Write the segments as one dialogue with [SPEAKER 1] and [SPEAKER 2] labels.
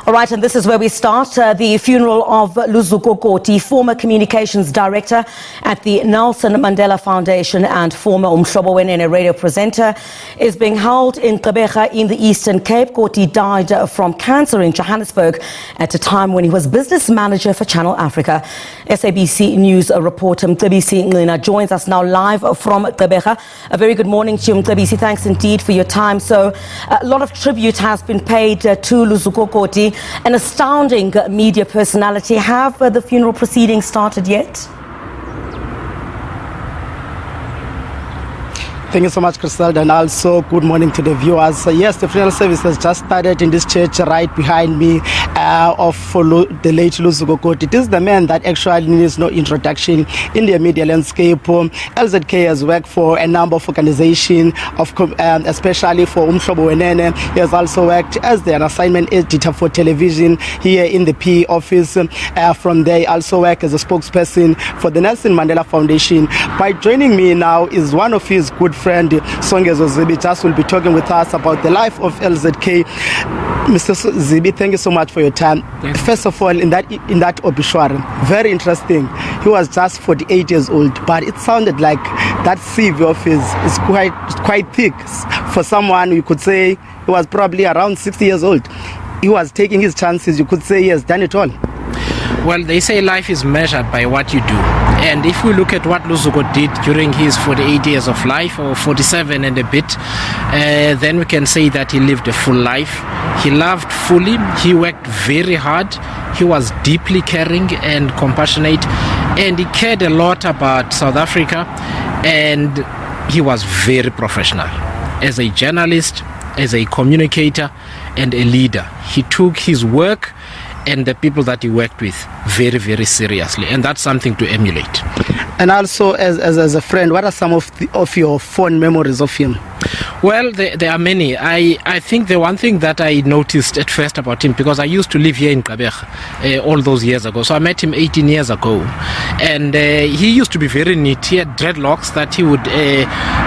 [SPEAKER 1] All right, and this is where we start. The funeral of Luzuko Koti, former communications director at the Nelson Mandela Foundation and former Umhlobo Wenene radio presenter, is being held in Gqeberha in the Eastern Cape. Koti died from cancer in Johannesburg at a time when he was business manager for Channel Africa. SABC News reporter Mcebisi Ngqina joins us now live from Gqeberha. A very good morning to you, Mcebisi. Thanks indeed for your time. So a lot of tribute has been paid to Luzuko Koti, an astounding media personality. Have the funeral proceedings started yet?
[SPEAKER 2] Thank you so much, Griselda, and also good morning to the viewers. Yes, the funeral service has just started in this church right behind me of the late Luzuko Koti. It is the man that actually needs no introduction in the media landscape. LZK has worked for a number of organizations, especially for Umhlobo Wenene. He has also worked as an assignment editor for television here in the PE office. From there, he also worked as a spokesperson for the Nelson Mandela Foundation. By joining me now is one of his good friend Songezo Zibi. Just will be talking with us about the life of LZK. Mr. Zibi, thank you so much for your time. First of all, in that obituary, very interesting. He was just 48 years old, but it sounded like that CV of his is quite thick for someone. You could say he was probably around 60 years old. He was taking his chances. You could say he has done it all.
[SPEAKER 3] Well, they say life is measured by what you do. And if we look at what Luzuko did during his 48 years of life, or 47 and a bit, then we can say that he lived a full life. He loved fully. He worked very hard. He was deeply caring and compassionate. And he cared a lot about South Africa. And he was very professional. As a journalist, as a communicator, and a leader, he took his work and the people that he worked with very, very seriously, and that's something to emulate.
[SPEAKER 2] And also, as a friend, what are some of your fond memories of him?
[SPEAKER 3] Well, there are many. I think the one thing that I noticed at first about him, because I used to live here in Gqeberha all those years ago, so I met him 18 years ago, and he used to be very neat. He had dreadlocks that he would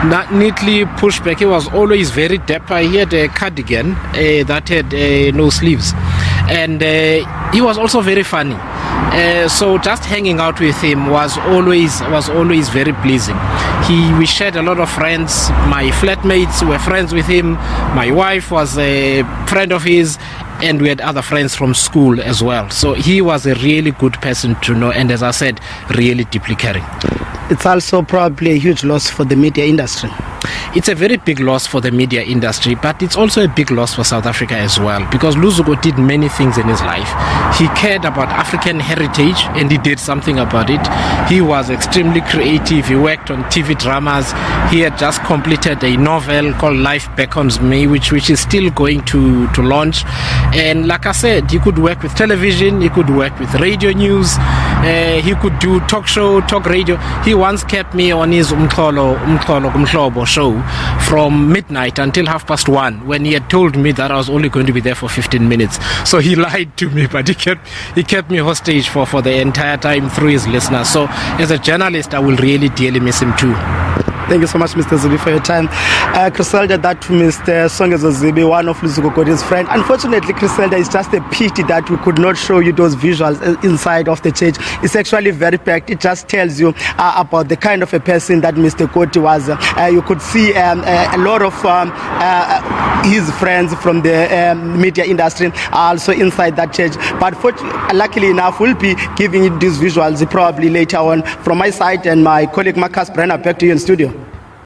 [SPEAKER 3] not neatly push back. He was always very dapper. He had a cardigan that had no sleeves, and he was also very funny. So just hanging out with him was always very pleasing. We shared a lot of friends. My flatmates were friends with him. My wife was a friend of his, and we had other friends from school as well. So he was a really good person to know, and as I said, really deeply caring.
[SPEAKER 2] It's also probably a huge loss for the media industry.
[SPEAKER 3] It's a very big loss for the media industry, but it's also a big loss for South Africa as well, because Luzuko did many things in his life. He cared about African heritage, and he did something about it. He was extremely creative. He worked on TV dramas. He had just completed a novel called Life Beckons Me, which is still going to launch. And like I said, he could work with television, he could work with radio news, he could do talk radio. He once kept me on his Umhlobo show from midnight until 1:30 when he had told me that I was only going to be there for 15 minutes. So he lied to me, but he kept me hostage for the entire time through his listeners. So as a journalist, I will really dearly miss him too.
[SPEAKER 2] Thank you so much, Mr. Zibi, for your time. Griselda, that to Mr. Songezo Zibi, one of Luzuko Koti's friends. Unfortunately, Griselda, it's just a pity that we could not show you those visuals inside of the church. It's actually very packed. It just tells you about the kind of a person that Mr. Koti was. You could see a lot of his friends from the media industry are also inside that church. But luckily enough, we'll be giving you these visuals probably later on. From my side and my colleague Marcus Brenner, back to you in studio.